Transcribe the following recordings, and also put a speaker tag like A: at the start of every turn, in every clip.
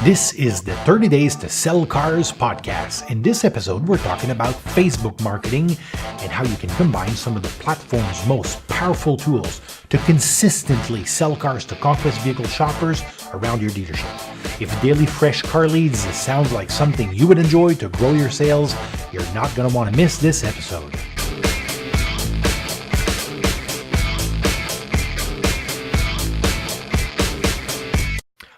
A: This is the 30 Days to Sell Cars podcast. In this episode, we're talking about Facebook marketing and how you can combine some of the platform's most powerful tools to consistently sell cars to conquest vehicle shoppers around your dealership. If daily fresh car leads sounds like something you would enjoy to grow your sales, you're not going to want to miss this episode.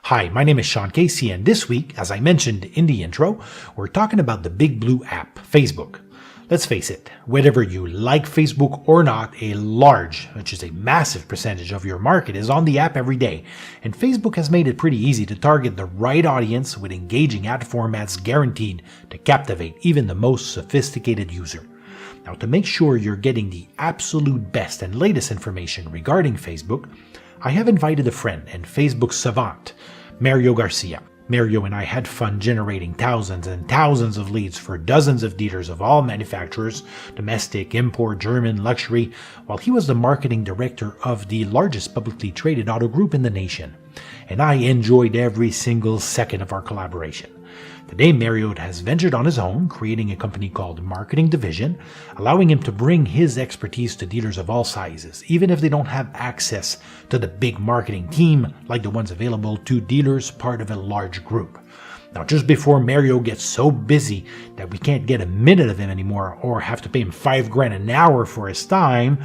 A: Hi, my name is Sean Casey, and this week, as I mentioned in the intro, we're talking about the big blue app, Facebook. Let's face it, whether you like Facebook or not, a large, which is a massive percentage of your market is on the app every day, and Facebook has made it pretty easy to target the right audience with engaging ad formats guaranteed to captivate even the most sophisticated user. Now, to make sure you're getting the absolute best and latest information regarding Facebook, I have invited a friend and Facebook savant, Mario Garcia. Mario and I had fun generating thousands and thousands of leads for dozens of dealers of all manufacturers, domestic, import, German, luxury, while he was the marketing director of the largest publicly traded auto group in the nation. And I enjoyed every single second of our collaboration. Today, Mario has ventured on his own, creating a company called Marketing Division, allowing him to bring his expertise to dealers of all sizes, even if they don't have access to the big marketing team like the ones available to dealers part of a large group. Now, just before Mario gets so busy that we can't get a minute of him anymore or have to pay him $5,000 an hour for his time,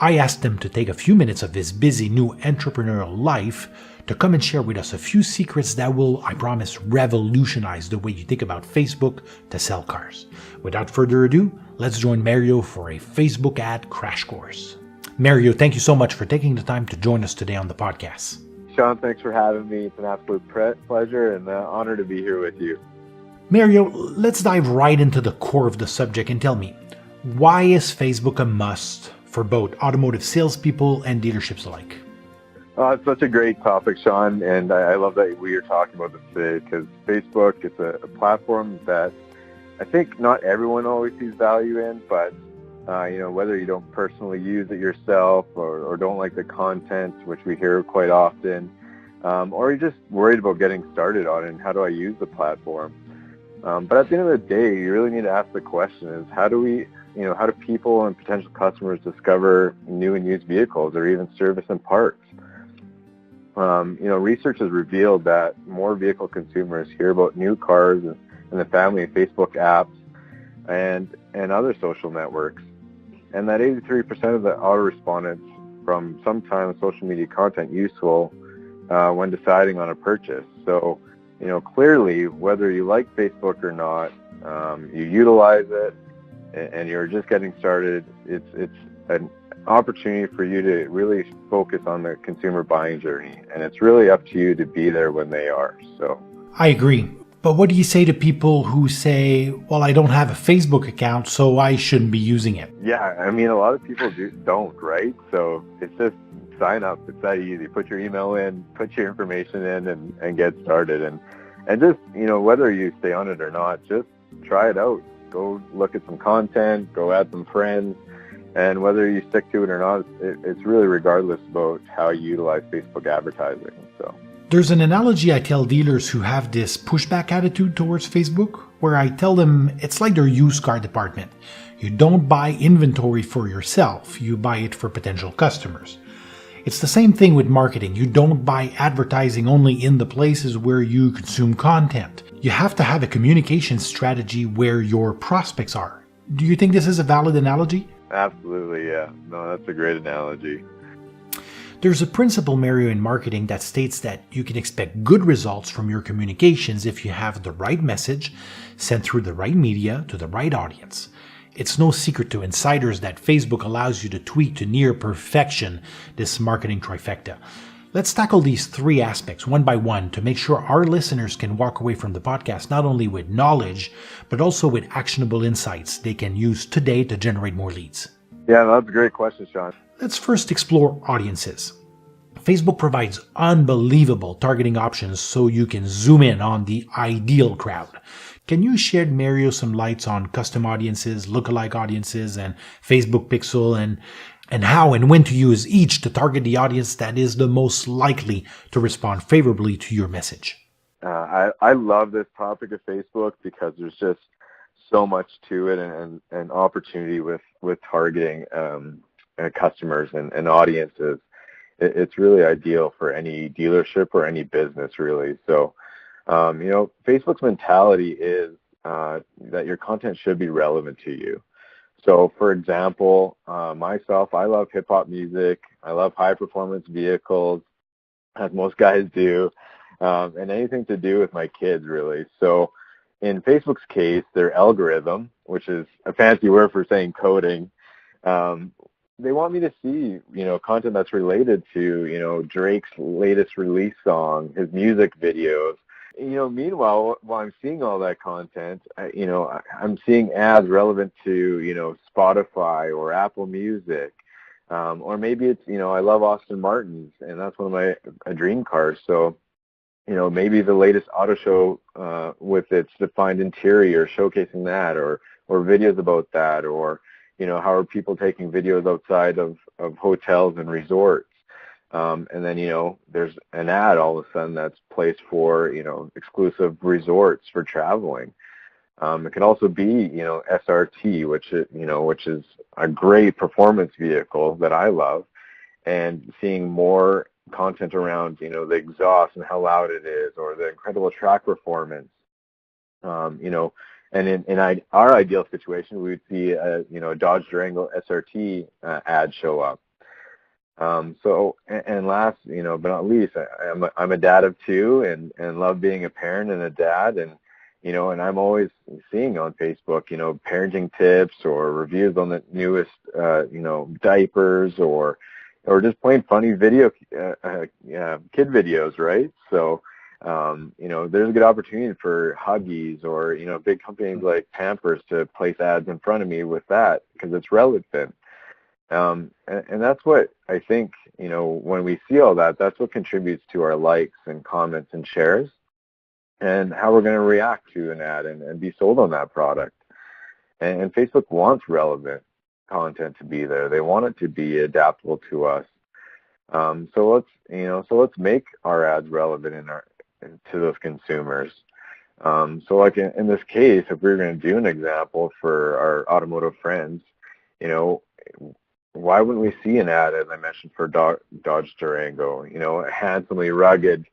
A: I asked him to take a few minutes of his busy new entrepreneurial life to come and share with us a few secrets that will, I promise, revolutionize the way you think about Facebook to sell cars. Without further ado, let's join Mario for a Facebook ad crash course. Mario, thank you so much for taking the time to join us today on the podcast.
B: Sean, thanks for having me. It's an absolute pleasure and honor to be here with you.
A: Mario, let's dive right into the core of the subject and tell me, why is Facebook a must for both automotive salespeople and dealerships alike?
B: It's such a great topic, Sean, and I love that we are talking about this today because Facebook is a platform that I think not everyone always sees value in, but whether you don't personally use it yourself or don't like the content, which we hear quite often, or you're just worried about getting started on it and how do I use the platform. But at the end of the day, you really need to ask the question is how do people and potential customers discover new and used vehicles or even service and parts? Research has revealed that more vehicle consumers hear about new cars and the family of Facebook apps and other social networks, and that 83% of the auto respondents from sometimes social media content useful when deciding on a purchase. So, clearly, whether you like Facebook or not, you utilize it, and you're just getting started. It's an opportunity for you to really focus on the consumer buying journey, and it's really up to you to be there when they are. So
A: I agree. But what do you say to people who say, well, I don't have a Facebook account, so I shouldn't be using it?
B: Yeah, I mean, a lot of people don't, right? So it's just sign up. It's that easy. Put your email in, put your information in, and get started. And just, whether you stay on it or not, just try it out. Go look at some content, go add some friends. And whether you stick to it or not, it's really regardless about how you utilize Facebook advertising. So
A: there's an analogy I tell dealers who have this pushback attitude towards Facebook, where I tell them it's like their used car department. You don't buy inventory for yourself, you buy it for potential customers. It's the same thing with marketing. You don't buy advertising only in the places where you consume content. You have to have a communication strategy where your prospects are. Do you think this is a valid analogy?
B: Absolutely, yeah. No, that's a great analogy.
A: There's a principle, Mario, in marketing that states that you can expect good results from your communications if you have the right message sent through the right media to the right audience. It's no secret to insiders that Facebook allows you to tweak to near perfection this marketing trifecta. Let's tackle these three aspects one by one to make sure our listeners can walk away from the podcast not only with knowledge, but also with actionable insights they can use today to generate more leads.
B: Yeah, that's a great question, Sean.
A: Let's first explore audiences. Facebook provides unbelievable targeting options so you can zoom in on the ideal crowd. Can you shed, Mario, some lights on custom audiences, lookalike audiences, and Facebook Pixel, and how and when to use each to target the audience that is the most likely to respond favorably to your message?
B: I love this topic of Facebook because there's just so much to it, and opportunity with targeting customers and audiences. It's really ideal for any dealership or any business, really. So, Facebook's mentality is that your content should be relevant to you. So, for example, myself, I love hip-hop music. I love high-performance vehicles, as most guys do, and anything to do with my kids, really. So in Facebook's case, their algorithm, which is a fancy word for saying coding, they want me to see, content that's related to, Drake's latest release song, his music videos. Meanwhile, while I'm seeing all that content, I'm seeing ads relevant to, Spotify or Apple Music. Or maybe it's, I love Aston Martins, and that's one of my dream cars. So, maybe the latest auto show with its defined interior, showcasing that, or videos about that, or, how are people taking videos outside of hotels and resorts. And then, there's an ad all of a sudden that's placed for, exclusive resorts for traveling. It can also be, SRT, which is a great performance vehicle that I love, and seeing more content around, the exhaust and how loud it is, or the incredible track performance. And in our ideal situation, we would see a Dodge Durango SRT ad show up. So, and last, but not least, I'm a dad of two, and love being a parent and a dad, and and I'm always seeing on Facebook, parenting tips or reviews on the newest, diapers, or just plain funny video, kid videos, right? So, there's a good opportunity for Huggies or, big companies like Pampers to place ads in front of me with that because it's relevant. And that's what I think, when we see all that, that's what contributes to our likes and comments and shares, and how we're going to react to an ad and be sold on that product. And Facebook wants relevant content to be there. They want it to be adaptable to us. So let's make our ads relevant to those consumers. So like in this case, if we were going to do an example for our automotive friends, why wouldn't we see an ad, as I mentioned, for Dodge Durango, a handsomely rugged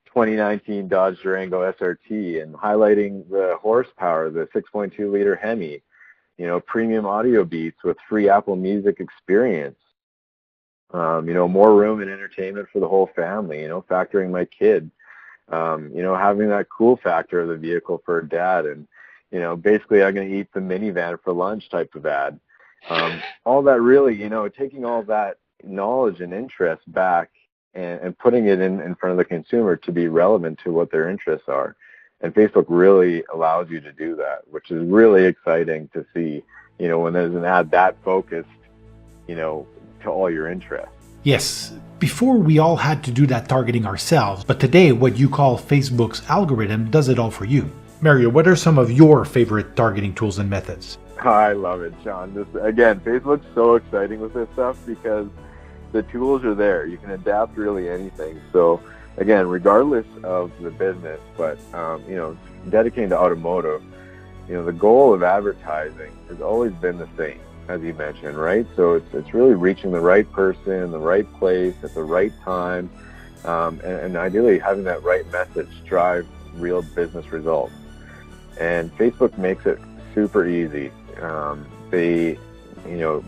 B: 2019 Dodge Durango SRT, and highlighting the horsepower, the 6.2-liter Hemi, premium audio beats with free Apple Music experience, more room and entertainment for the whole family, factoring my kid, having that cool factor of the vehicle for a dad, and, basically I'm going to eat the minivan for lunch type of ad. All that really, taking all that knowledge and interest back and putting it in front of the consumer to be relevant to what their interests are. And Facebook really allows you to do that, which is really exciting to see, when there's an ad that focused, to all your interests.
A: Yes, before we all had to do that targeting ourselves, but today what you call Facebook's algorithm does it all for you. Mario, what are some of your favorite targeting tools and methods?
B: I love it, Sean. Again, Facebook's so exciting with this stuff because the tools are there. You can adapt really anything. So again, regardless of the business, but dedicating to automotive, the goal of advertising has always been the same, as you mentioned, right? So it's really reaching the right person in the right place at the right time, and ideally having that right message drive real business results. And Facebook makes it super easy.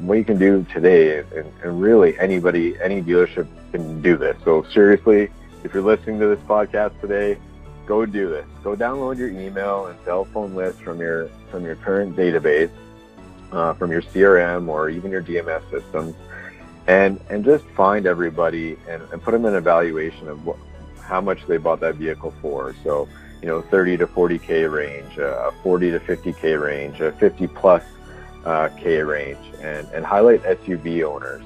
B: What you can do today, and really any dealership can do this. So seriously, if you're listening to this podcast today, go do this. Go download your email and cell phone list from your current database, from your CRM or even your DMS systems, and just find everybody and put them in an evaluation of how much they bought that vehicle for. So 30 to 40K range, 40 to 50K range, 50 plus K range, and highlight SUV owners,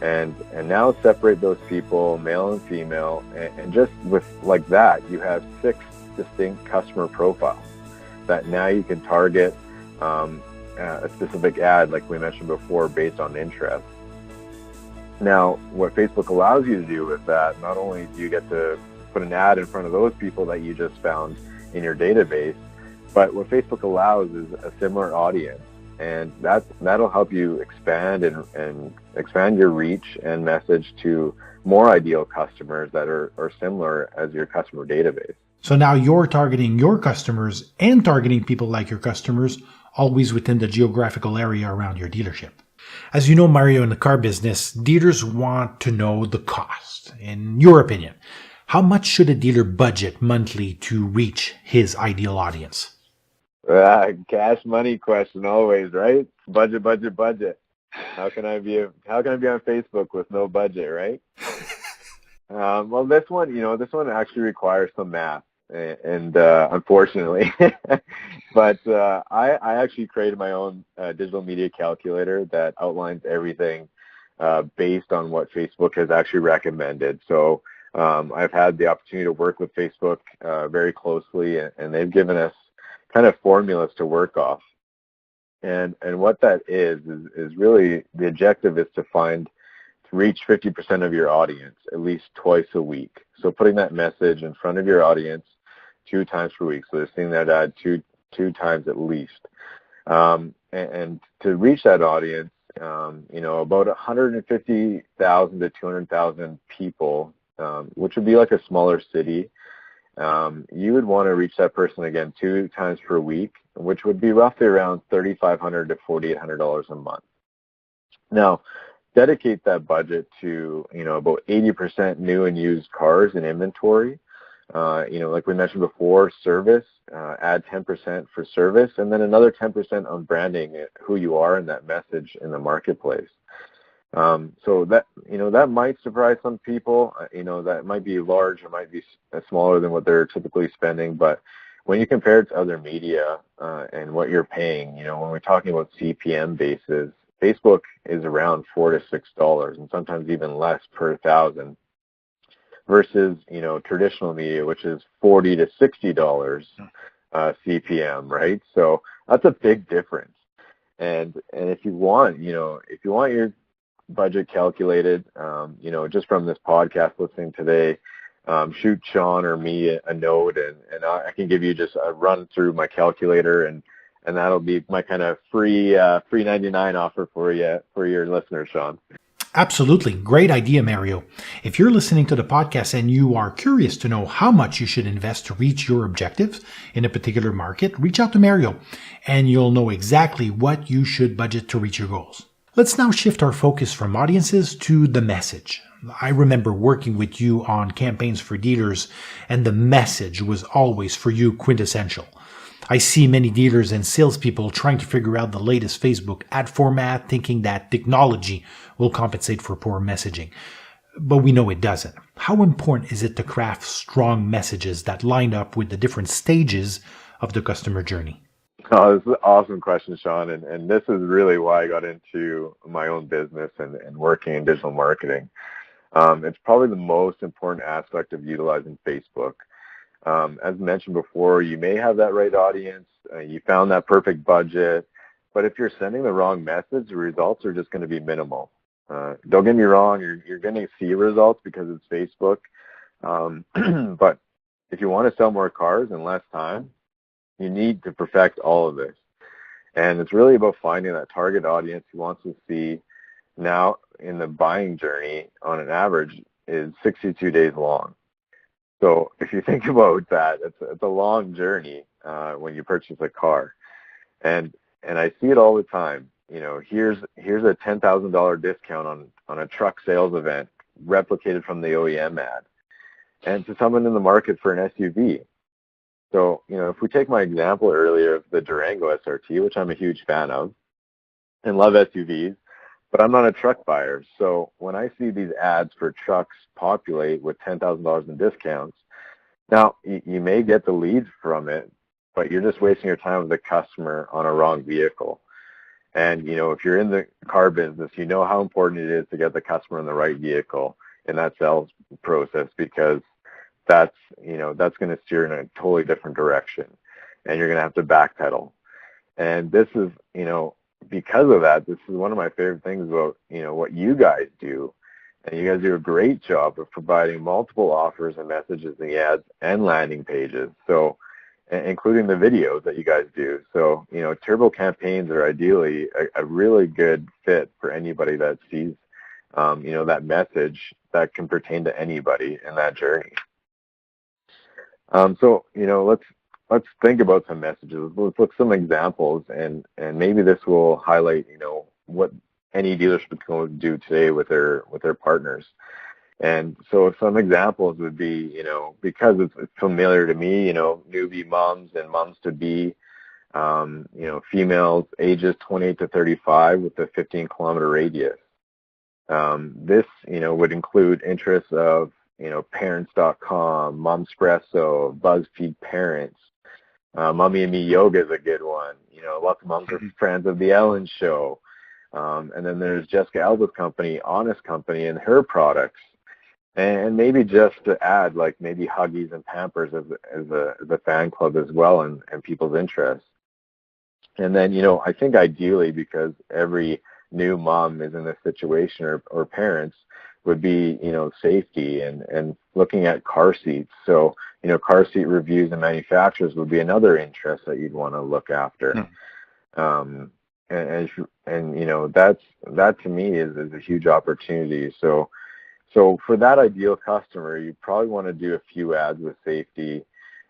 B: and now separate those people, male and female, and just with like that, you have 6 distinct customer profiles that now you can target a specific ad, like we mentioned before, based on interest. Now, what Facebook allows you to do with that, not only do you get to put an ad in front of those people that you just found in your database. But what Facebook allows is a similar audience, and that'll help you expand and expand your reach and message to more ideal customers that are similar as your customer database.
A: So now you're targeting your customers and targeting people like your customers, always within the geographical area around your dealership. As you know, Mario, in the car business, dealers want to know the cost. In your opinion, how much should a dealer budget monthly to reach his ideal audience?
B: Cash money question always, right? Budget, budget, budget. How can I be on Facebook with no budget, right? Well, this one actually requires some math, and unfortunately, but I actually created my own digital media calculator that outlines everything based on what Facebook has actually recommended. So I've had the opportunity to work with Facebook very closely, and they've given us kind of formulas to work off. And what that is really the objective is to reach 50% of your audience at least twice a week. So putting that message in front of your audience 2 times per week. So they're seeing that ad two times at least. And to reach that audience, about 150,000 to 200,000 people, which would be like a smaller city. You would want to reach that person again 2 times per week, which would be roughly around $3,500 to $4,800 a month. Now, dedicate that budget to about 80% new and used cars in inventory. Like we mentioned before, service. Add 10% for service, and then another 10% on branding who you are and that message in the marketplace. So that might surprise some people. That might be large or might be smaller than what they're typically spending. But when you compare it to other media and what you're paying, when we're talking about CPM basis, Facebook is around $4 to $6 and sometimes even less per 1,000 versus, traditional media, which is $40 to $60 CPM, right? So that's a big difference. And if you want your budget calculated, just from this podcast listening today, shoot Sean or me a note, and I can give you just a run through my calculator, and that'll be my kind of free 99 offer for your listeners, Sean.
A: Absolutely. Great idea, Mario. If you're listening to the podcast and you are curious to know how much you should invest to reach your objectives in a particular market, reach out to Mario and you'll know exactly what you should budget to reach your goals. Let's now shift our focus from audiences to the message. I remember working with you on campaigns for dealers, and the message was always for you quintessential. I see many dealers and salespeople trying to figure out the latest Facebook ad format, thinking that technology will compensate for poor messaging. But we know it doesn't. How important is it to craft strong messages that line up with the different stages of the customer journey?
B: Oh, this is an awesome question, Sean, and this is really why I got into my own business and working in digital marketing. It's probably the most important aspect of utilizing Facebook. As mentioned before, you may have that right audience, you found that perfect budget, but if you're sending the wrong message, the results are just going to be minimal. Don't get me wrong, you're going to see results because it's Facebook, but if you want to sell more cars in less time, you need to perfect all of this. And it's really about finding that target audience who wants to see now in the buying journey on an average is 62 days long. So if you think about that, it's a long journey when you purchase a car. And I see it all the time. Here's a $10,000 discount on a truck sales event replicated from the OEM ad, and to someone in the market for an SUV. So, if we take my example earlier of the Durango SRT, which I'm a huge fan of and love SUVs, but I'm not a truck buyer. So when I see these ads for trucks populate with $10,000 in discounts, now you may get the leads from it, but you're just wasting your time with the customer on a wrong vehicle. And, if you're in the car business, you know how important it is to get the customer in the right vehicle in that sales process, because that's going to steer in a totally different direction, and you're going to have to backpedal. And this is, because of that, this is one of my favorite things about, what you guys do. And you guys do a great job of providing multiple offers and messages in the ads and landing pages. So, including the videos that you guys do. So, turbo campaigns are ideally a really good fit for anybody that sees, that message that can pertain to anybody in that journey. So, let's think about some messages. Let's look at some examples, and maybe this will highlight, what any dealership is going to do today with their partners. And so some examples would be, because it's familiar to me, newbie moms and moms to be, females ages 28 to 35 with a 15-kilometer radius. This, would include interests of, parents.com, Momspresso, BuzzFeed Parents. Mommy and Me Yoga is a good one. Lots of moms are fans of The Ellen Show. And then there's Jessica Alba's company, Honest Company, and her products. And maybe just to add, like maybe Huggies and Pampers as a fan club as well, and people's interests. And then, I think ideally, because every new mom is in this situation, or parents, would be, safety and looking at car seats. So, car seat reviews and manufacturers would be another interest that you'd want to look after. And that to me is a huge opportunity. So for that ideal customer, you probably want to do a few ads with safety,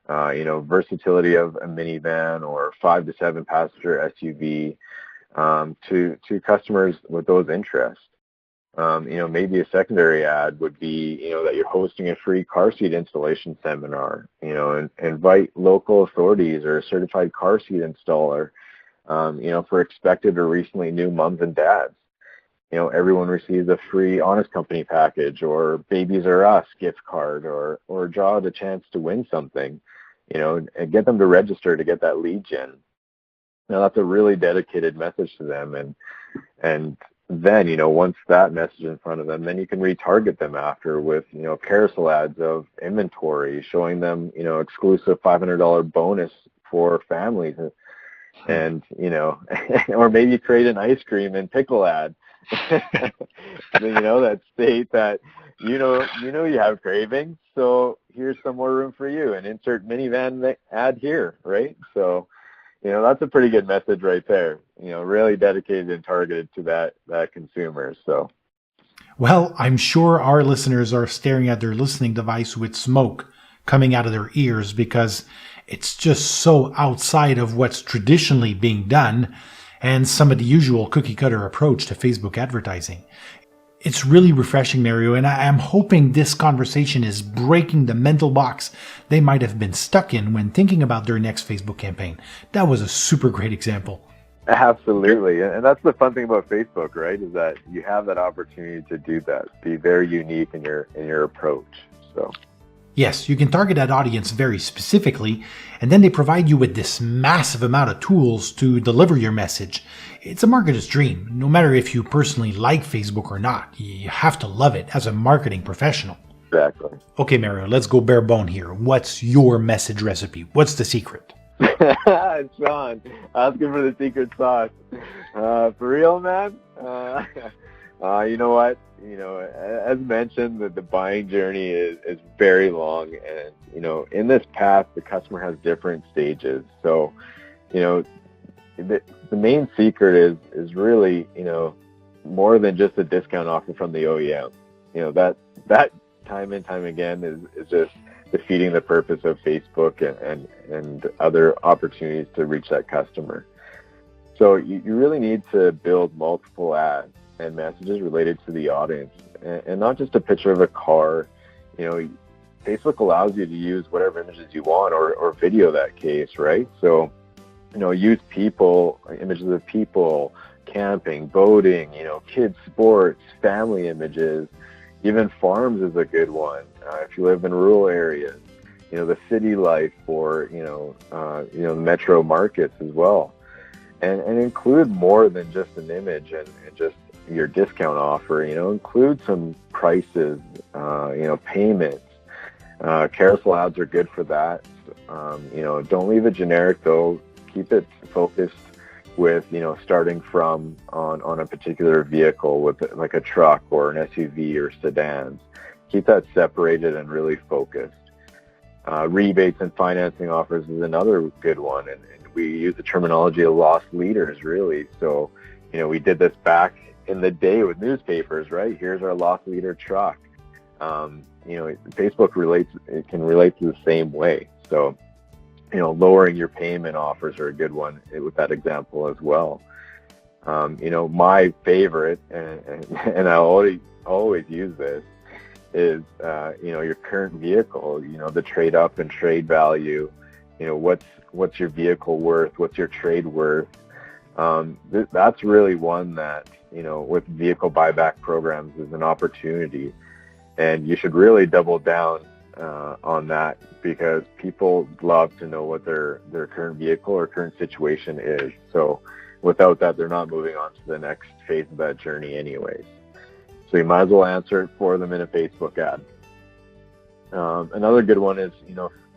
B: versatility of a minivan or 5 to 7 passenger SUV, to customers with those interests. Maybe a secondary ad would be, that you're hosting a free car seat installation seminar, and invite local authorities or a certified car seat installer, for expected or recently new moms and dads. Everyone receives a free Honest Company package or Babies R Us gift card, or draw the chance to win something, and get them to register to get that lead gen. Now that's a really dedicated message to them, and then, once that message is in front of them, then you can retarget them after with, carousel ads of inventory, showing them, exclusive $500 bonus for families, and or maybe create an ice cream and pickle ad, that state that, you have cravings, so here's some more room for you, and insert minivan ad here, right? So, that's a pretty good message right there, really dedicated and targeted to that consumer. So,
A: well, I'm sure our listeners are staring at their listening device with smoke coming out of their ears, because it's just so outside of what's traditionally being done and some of the usual cookie-cutter approach to Facebook advertising. It's really refreshing, Mario, and I'm hoping this conversation is breaking the mental box they might have been stuck in when thinking about their next Facebook campaign. That was a super great example.
B: Absolutely, and that's the fun thing about Facebook, right? Is that you have that opportunity to do that, be very unique in your approach. So.
A: Yes, you can target that audience very specifically, and then they provide you with this massive amount of tools to deliver your message. It's a marketer's dream, no matter if you personally like Facebook or not. You have to love it as a marketing professional.
B: Exactly.
A: Okay, Mario, let's go bare bone here. What's your message recipe? What's the secret?
B: Sean, asking for the secret sauce. For real, man? You know what? As mentioned, the buying journey is very long, and in this path, the customer has different stages. So, the main secret is really more than just a discount offer from the OEM. That time and time again is just defeating the purpose of Facebook and other opportunities to reach that customer. So you really need to build multiple ads and messages related to the audience, and not just a picture of a car. Facebook allows you to use whatever images you want, or video that case, right? So, use images of people, camping, boating, kids sports, family images, even farms is a good one. If you live in rural areas, the city life, or, the metro markets as well. And include more than just an image and just your discount offer. Include some prices, payments. Carousel ads are good for that. Don't leave it generic though. Keep it focused, with, starting from on a particular vehicle with like a truck or an SUV or sedans. Keep that separated and really focused. Rebates and financing offers is another good one, and we use the terminology of loss leaders, really. So, we did this back in the day with newspapers, right? Here's our loss leader truck. Facebook can relate to the same way. So, lowering your payment offers are a good one with that example as well. My favorite, and I always use this, is your current vehicle, the trade up and trade value, what's your vehicle worth, what's your trade worth. That's really one that, with vehicle buyback programs is an opportunity, and you should really double down on that, because people love to know what their current vehicle or current situation is. So without that, they're not moving on to the next phase of that journey anyways. So you might as well answer it for them in a Facebook ad. Another good one is,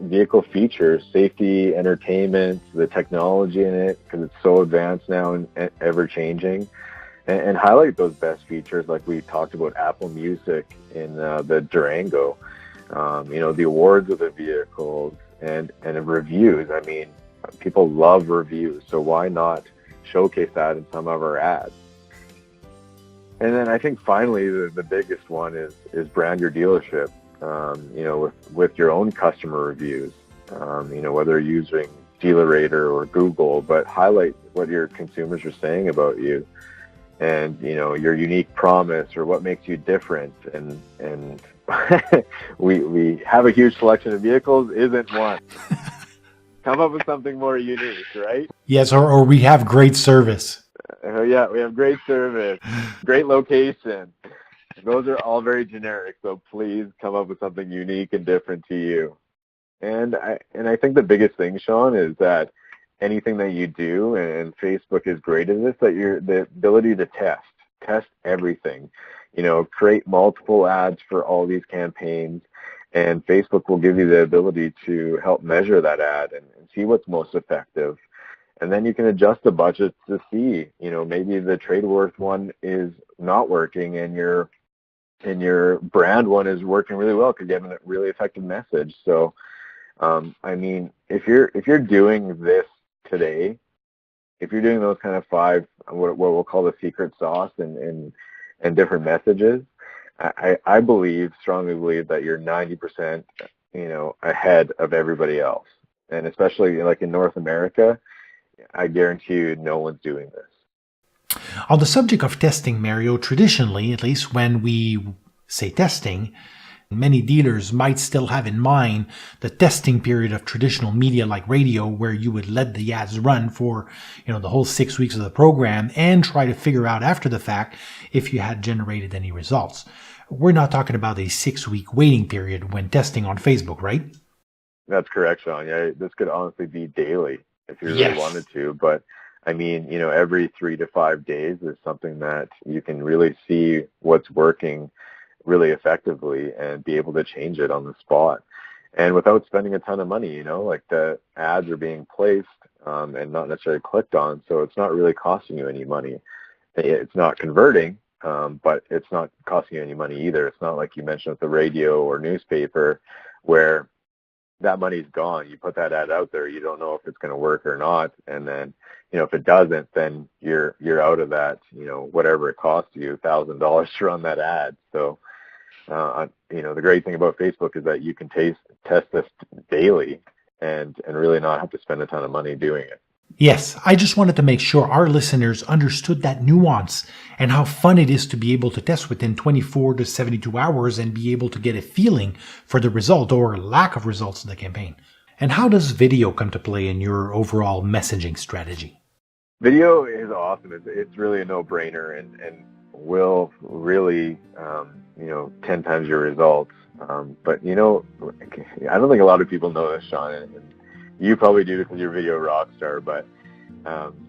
B: vehicle features, safety, entertainment, the technology in it, because it's so advanced now and ever changing, and highlight those best features, like we talked about Apple Music in the Durango, the awards of the vehicles, and reviews. I mean, people love reviews, so why not showcase that in some of our ads? And then I think finally the biggest one is brand your dealership, with your own customer reviews, whether you're using DealerRater or Google, but highlight what your consumers are saying about you, and your unique promise or what makes you different. And we have a huge selection of vehicles isn't one. Come up with something more unique, right?
A: Yes, or we have great service.
B: Yeah, we have great service, great location. Those are all very generic, so please come up with something unique and different to you. And I think the biggest thing, Sean, is that anything that you do, and Facebook is great at this, that the ability to test everything. Create multiple ads for all these campaigns, and Facebook will give you the ability to help measure that ad and see what's most effective. And then you can adjust the budget to see, maybe the trade worth one is not working, and your brand one is working really well because you have a really effective message. So, if you're doing this today, if you're doing those kind of 5, what we'll call the secret sauce and different messages, I strongly believe that you're 90%, ahead of everybody else. And especially like in North America, I guarantee you no one's doing this.
A: On the subject of testing, Mario, traditionally, at least when we say testing, many dealers might still have in mind the testing period of traditional media like radio, where you would let the ads run for, the whole 6 weeks of the program and try to figure out after the fact if you had generated any results. We're not talking about a 6-week waiting period when testing on Facebook, right?
B: That's correct, Sean. Yeah, this could honestly be daily if you really wanted to, but every 3 to 5 days is something that you can really see what's working really effectively and be able to change it on the spot, and without spending a ton of money. Like the ads are being placed and not necessarily clicked on, so it's not really costing you any money. It's not converting, but it's not costing you any money either. It's not like you mentioned with the radio or newspaper where that money's gone. You put that ad out there, you don't know if it's going to work or not, and then if it doesn't, then you're out of that, whatever it costs you, $1,000 to run that ad. So the great thing about Facebook is that you can test this daily and really not have to spend a ton of money doing it.
A: Yes, I just wanted to make sure our listeners understood that nuance and how fun it is to be able to test within 24 to 72 hours and be able to get a feeling for the result or lack of results in the campaign. And how does video come to play in your overall messaging strategy?
B: Video is awesome. It's really a no-brainer and will really, 10 times your results. But, I don't think a lot of people know this, Sean, and you probably do because you're a video rock star, but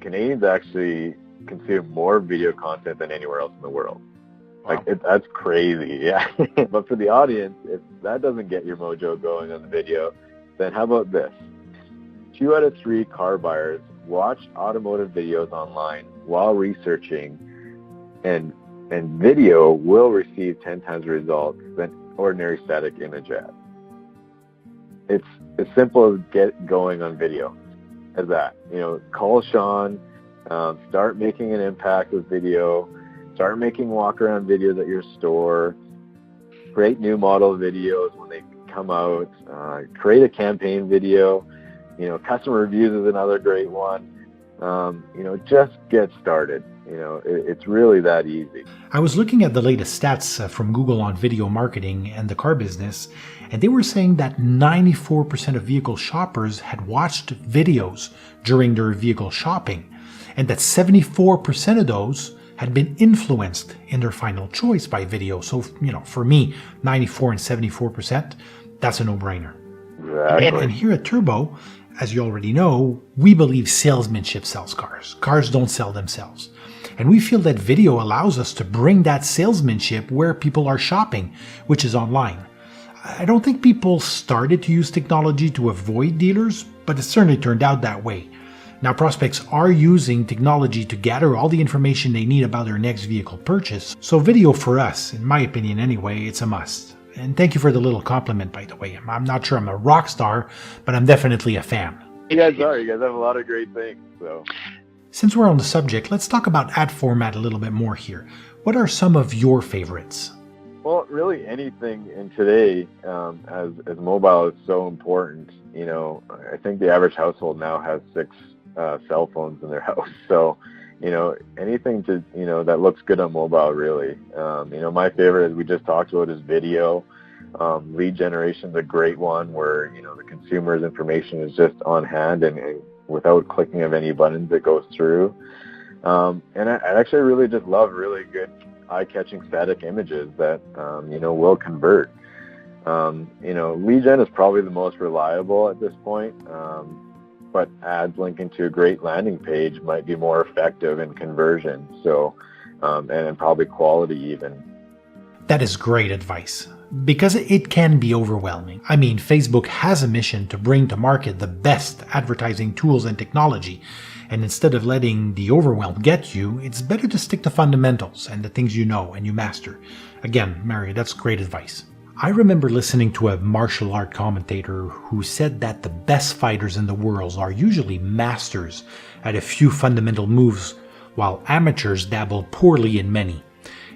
B: Canadians actually consume more video content than anywhere else in the world. Wow. That's crazy, yeah. But for the audience, if that doesn't get your mojo going on the video, then how about this? 2 out of 3 car buyers watch automotive videos online while researching, and video will receive 10 times the results than ordinary static image ads. It's as simple as get going on video as that. Call Sean, start making an impact with video, start making walk around videos at your store, create new model videos when they come out, create a campaign video. Customer reviews is another great one. Just get started. It's really that easy.
A: I was looking at the latest stats from Google on video marketing and the car business, and they were saying that 94% of vehicle shoppers had watched videos during their vehicle shopping, and that 74% of those had been influenced in their final choice by video. So, for me, 94 and 74%, that's a no-brainer.
B: Exactly.
A: And here at Turbo, as you already know, we believe salesmanship sells cars. Cars don't sell themselves. And we feel that video allows us to bring that salesmanship where people are shopping, which is online. I don't think people started to use technology to avoid dealers, but it certainly turned out that way. Now, prospects are using technology to gather all the information they need about their next vehicle purchase. So video for us, in my opinion anyway, it's a must. And thank you for the little compliment, by the way. I'm not sure I'm a rock star, but I'm definitely a fan.
B: You guys are. You guys have a lot of great things. So,
A: since we're on the subject, let's talk about ad format a little bit more here. What are some of your favorites?
B: Well, really anything in today, as mobile is so important. I think the average household now has 6 cell phones in their house. So, anything to, that looks good on mobile, really. My favorite, as we just talked about, is video. Lead generation is a great one where, the consumer's information is just on hand and without clicking of any buttons, it goes through. And I actually really just love really good eye-catching static images that, will convert. Lead gen is probably the most reliable at this point. But ads linking to a great landing page might be more effective in conversion. So, and probably quality even.
A: That is great advice, because it can be overwhelming. I mean, Facebook has a mission to bring to market the best advertising tools and technology, and instead of letting the overwhelm get you, it's better to stick to fundamentals and the things you know and you master. Again, Mario, that's great advice. I remember listening to a martial art commentator who said that the best fighters in the world are usually masters at a few fundamental moves, while amateurs dabble poorly in many.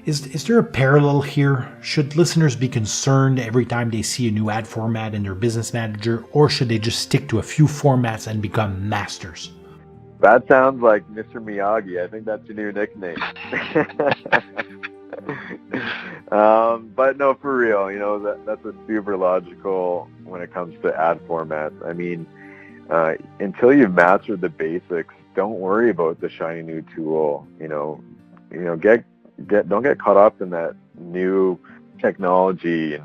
A: Is there a parallel here? Should listeners be concerned every time they see a new ad format in their business manager, or should they just stick to a few formats and become masters?
B: That sounds like Mr. Miyagi. I think that's your new nickname. But no, for real, that's a super logical when it comes to ad formats. I mean, until you've mastered the basics, don't worry about the shiny new tool. Don't get caught up in that new technology, and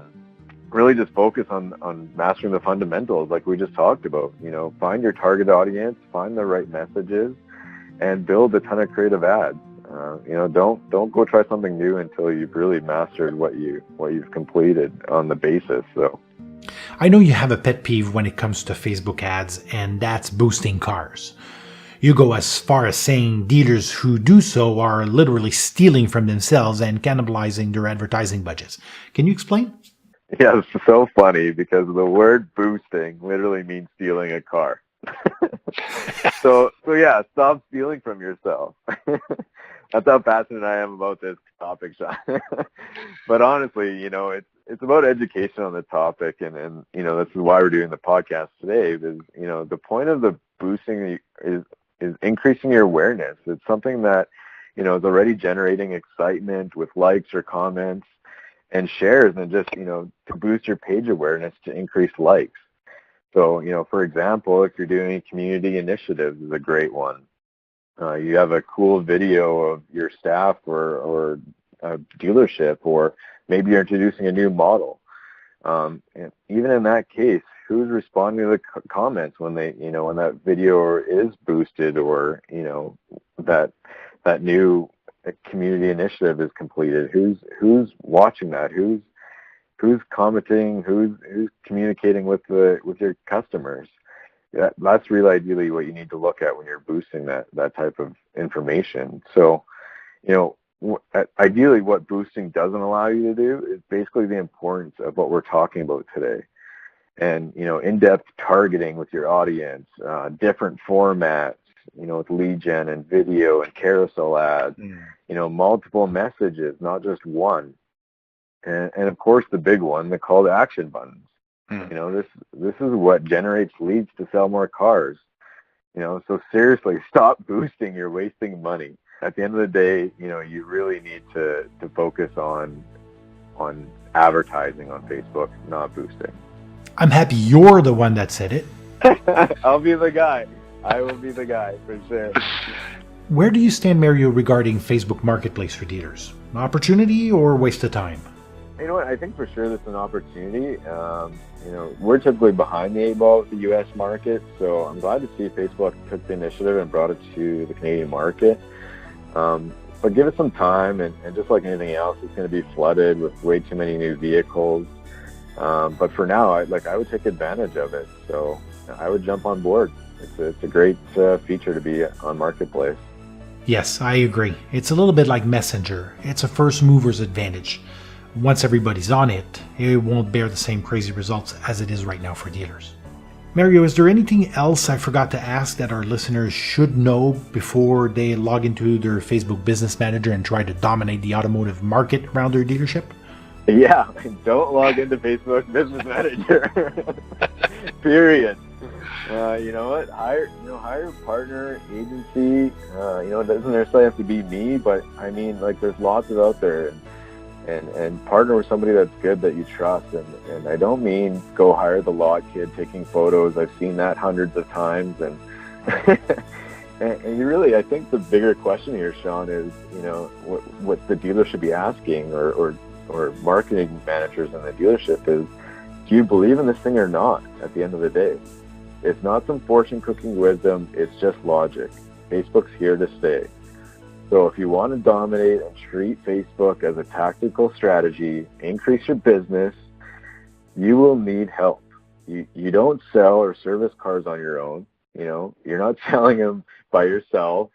B: really just focus on mastering the fundamentals like we just talked about. Find your target audience, find the right messages, and build a ton of creative ads. Don't go try something new until you've really mastered what you've completed on the basis. So,
A: I know you have a pet peeve when it comes to Facebook ads, and that's boosting cars. You go as far as saying dealers who do so are literally stealing from themselves and cannibalizing their advertising budgets. Can you explain?
B: Yeah, it's so funny because the word boosting literally means stealing a car. So yeah, stop stealing from yourself. That's how passionate I am about this topic, Sean. But honestly, it's about education on the topic, and this is why we're doing the podcast today. Is the point of the boosting is increasing your awareness. It's something that is already generating excitement with likes or comments and shares, and just to boost your page awareness to increase likes. So for example, if you're doing community initiatives, is a great one. You have a cool video of your staff or a dealership, or maybe you're introducing a new model. And even in that case, who's responding to the comments when they, when that video is boosted, or that new community initiative is completed? Who's watching that? Who's commenting? Who's communicating with your customers? that's really ideally what you need to look at when you're boosting that type of information. So, ideally what boosting doesn't allow you to do is basically the importance of what we're talking about today. And, in-depth targeting with your audience, different formats, with lead gen and video and carousel ads, multiple messages, not just one. And of course the big one, the call to action buttons. This is what generates leads to sell more cars. So seriously, stop boosting. You're wasting money. At the end of the day, you really need to focus on advertising on Facebook, not boosting.
A: I'm happy you're the one that said it.
B: I'll be the guy. I will be the guy for sure.
A: Where do you stand, Mario, regarding Facebook Marketplace for dealers? An opportunity or waste of time?
B: You know what? I think for sure that's an opportunity. We're typically behind the 8 ball with the U.S. market, so I'm glad to see Facebook took the initiative and brought it to the Canadian market. But give it some time, and just like anything else, it's going to be flooded with way too many new vehicles. But for now, I would take advantage of it. So I would jump on board. It's a great feature to be on Marketplace.
A: Yes, I agree. It's a little bit like Messenger. It's a first mover's advantage. Once everybody's on it, it won't bear the same crazy results as it is right now for dealers. Mario, is there anything else I forgot to ask that our listeners should know before they log into their Facebook Business Manager and try to dominate the automotive market around their dealership?
B: Yeah, don't log into Facebook Business Manager. Period. You know what? Hire a partner, agency. It doesn't necessarily have to be me, but I mean, there's lots of out there, and partner with somebody that's good that you trust. And I don't mean go hire the lot kid taking photos. I've seen that hundreds of times, and and you really, I think the bigger question here, Sean, is what the dealer should be asking, or marketing managers in the dealership is, do you believe in this thing or not? At the end of the day, it's not some fortune cooking wisdom. It's just logic. Facebook's here to stay. So if you want to dominate and treat Facebook as a tactical strategy, increase your business, you will need help. You don't sell or service cars on your own. You're not selling them by yourself.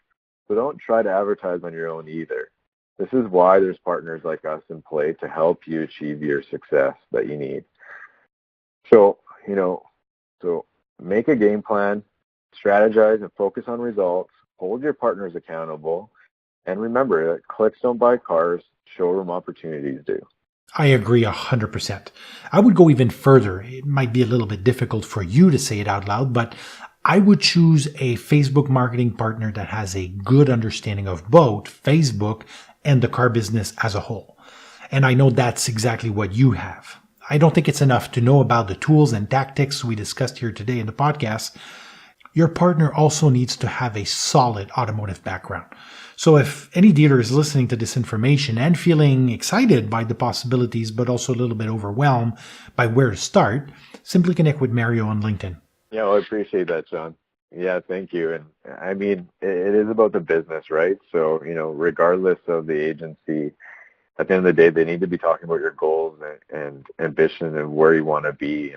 B: So don't try to advertise on your own either. This is why there's partners like us in play to help you achieve your success that you need. So, so make a game plan, strategize and focus on results, hold your partners accountable, and remember that clicks don't buy cars, showroom opportunities do.
A: I agree 100%. I would go even further. It might be a little bit difficult for you to say it out loud, but I would choose a Facebook marketing partner that has a good understanding of both Facebook and the car business as a whole. And I know that's exactly what you have. I don't think it's enough to know about the tools and tactics we discussed here today in the podcast. Your partner also needs to have a solid automotive background. So if any dealer is listening to this information and feeling excited by the possibilities, but also a little bit overwhelmed by where to start, simply connect with Mario on LinkedIn.
B: Yeah, well, I appreciate that, Sean. Yeah, thank you. And I mean, it is about the business, right? So, regardless of the agency, at the end of the day, they need to be talking about your goals and ambition and where you want to be.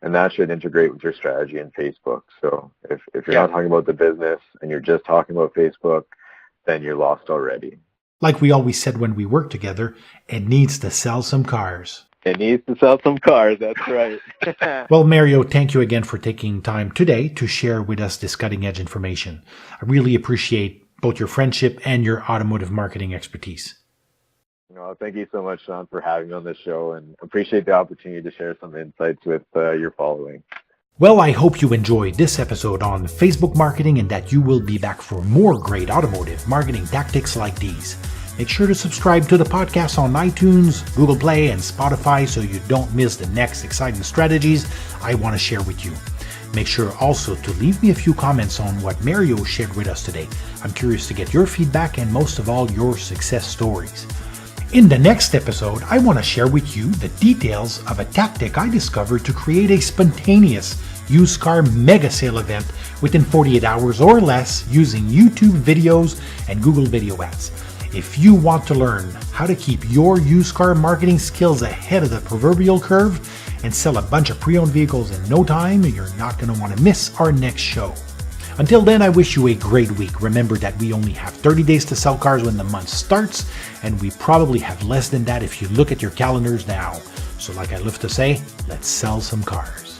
B: And that should integrate with your strategy in Facebook. So if you're not talking about the business and you're just talking about Facebook, then you're lost already.
A: Like we always said when we worked together, it needs to sell some cars.
B: It needs to sell some cars, that's right.
A: Well, Mario, thank you again for taking time today to share with us this cutting-edge information. I really appreciate both your friendship and your automotive marketing expertise.
B: Thank you so much, Sean, for having me on this show, and appreciate the opportunity to share some insights with your following.
A: Well, I hope you enjoyed this episode on Facebook marketing and that you will be back for more great automotive marketing tactics like these. Make sure to subscribe to the podcast on iTunes, Google Play, and Spotify so you don't miss the next exciting strategies I want to share with you. Make sure also to leave me a few comments on what Mario shared with us today. I'm curious to get your feedback and most of all, your success stories. In the next episode, I want to share with you the details of a tactic I discovered to create a spontaneous used car mega sale event within 48 hours or less using YouTube videos and Google video ads. If you want to learn how to keep your used car marketing skills ahead of the proverbial curve and sell a bunch of pre-owned vehicles in no time, you're not going to want to miss our next show. Until then, I wish you a great week. Remember that we only have 30 days to sell cars when the month starts, and we probably have less than that if you look at your calendars now. So like I love to say, let's sell some cars.